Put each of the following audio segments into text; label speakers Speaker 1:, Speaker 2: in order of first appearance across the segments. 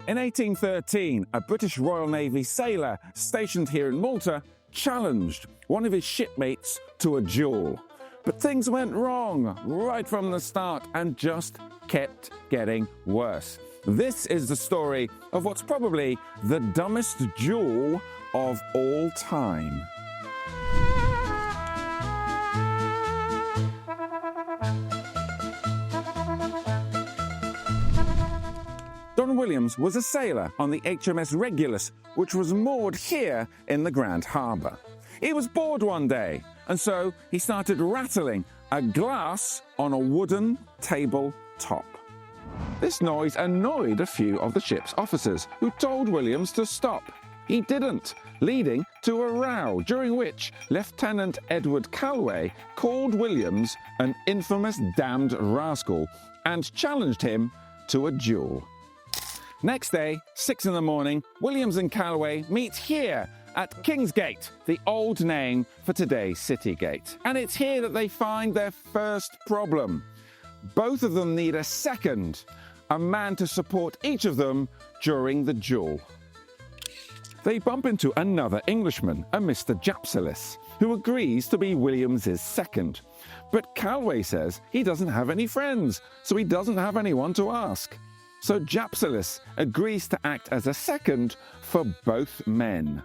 Speaker 1: In 1813, a British Royal Navy sailor stationed here in Malta challenged one of his shipmates to a duel. But things went wrong right from the start and just kept getting worse. This is the story of what's probably the dumbest duel of all time. Don Williams was a sailor on the HMS Regulus, which was moored here in the Grand Harbour. He was bored one day, and so he started rattling a glass on a wooden table top. This noise annoyed a few of the ship's officers, who told Williams to stop. He didn't, leading to a row, during which Lieutenant Edward Calway called Williams an infamous damned rascal and challenged him to a duel. Next day, 6 in the morning, Williams and Calway meet here at Kingsgate, the old name for today's City Gate. And it's here that they find their first problem. Both of them need a second, a man to support each of them during the duel. They bump into another Englishman, a Mr. Japsalis, who agrees to be Williams's second. But Calway says he doesn't have any friends, so he doesn't have anyone to ask. So Japsalis agrees to act as a second for both men.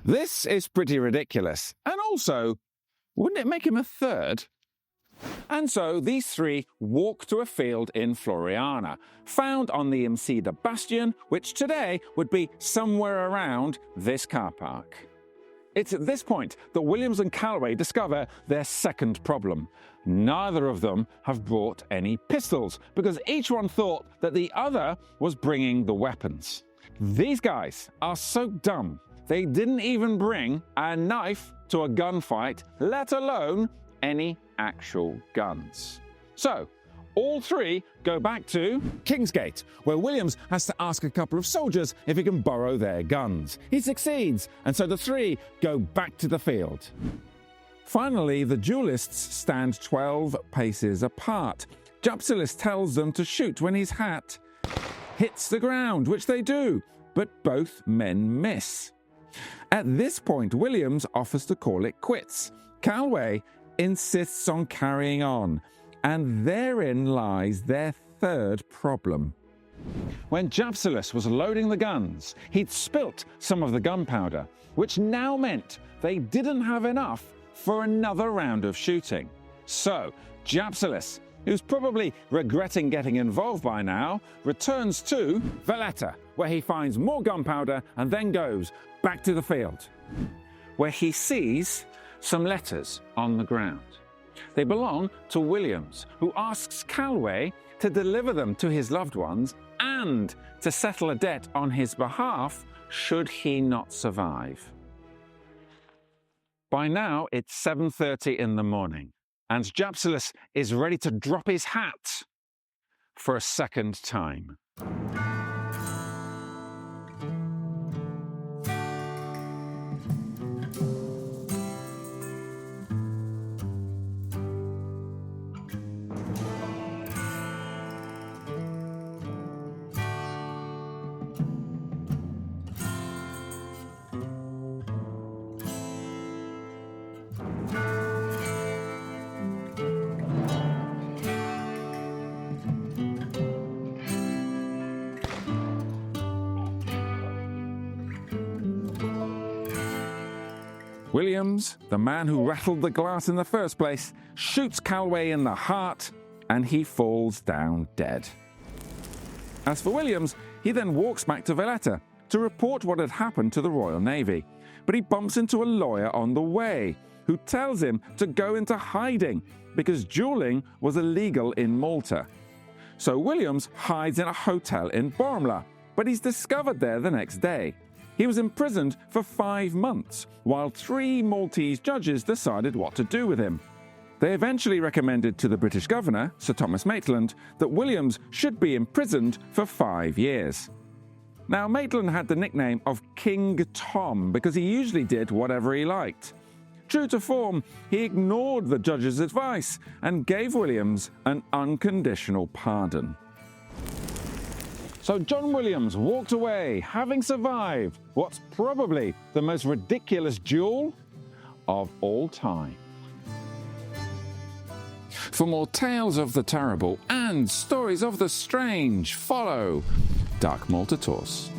Speaker 1: This is pretty ridiculous, and also, wouldn't it make him a third? And so these three walk to a field in Floriana, found on the Imsida Bastion, which today would be somewhere around this car park. It's at this point that Williams and Calway discover their second problem. Neither of them have brought any pistols, because each one thought that the other was bringing the weapons. These guys are so dumb, they didn't even bring a knife to a gunfight, let alone any actual guns. So, all three go back to Kingsgate, where Williams has to ask a couple of soldiers if he can borrow their guns. He succeeds, and so the three go back to the field. Finally, the duelists stand 12 paces apart. Japsalis tells them to shoot when his hat hits the ground, which they do, but both men miss. At this point, Williams offers to call it quits. Calway insists on carrying on, and therein lies their third problem. When Japsalis was loading the guns, he'd spilt some of the gunpowder, which now meant they didn't have enough for another round of shooting. So Japsalis, who's probably regretting getting involved by now, returns to Valletta, where he finds more gunpowder and then goes back to the field, where he sees some letters on the ground. They belong to Williams, who asks Calway to deliver them to his loved ones and to settle a debt on his behalf should he not survive. By now, it's 7:30 in the morning, and Japsalis is ready to drop his hat for a second time. Williams, the man who rattled the glass in the first place, shoots Calway in the heart, and he falls down dead. As for Williams, he then walks back to Valletta to report what had happened to the Royal Navy, but he bumps into a lawyer on the way, who tells him to go into hiding because dueling was illegal in Malta. So Williams hides in a hotel in Bormla, but he's discovered there the next day. He was imprisoned for 5 months, while 3 Maltese judges decided what to do with him. They eventually recommended to the British governor, Sir Thomas Maitland, that Williams should be imprisoned for 5 years. Now, Maitland had the nickname of King Tom because he usually did whatever he liked. True to form, he ignored the judge's advice and gave Williams an unconditional pardon. So So John Williams walked away, having survived what's probably the most ridiculous duel of all time. For more tales of the terrible and stories of the strange, follow Dark Malta Tours.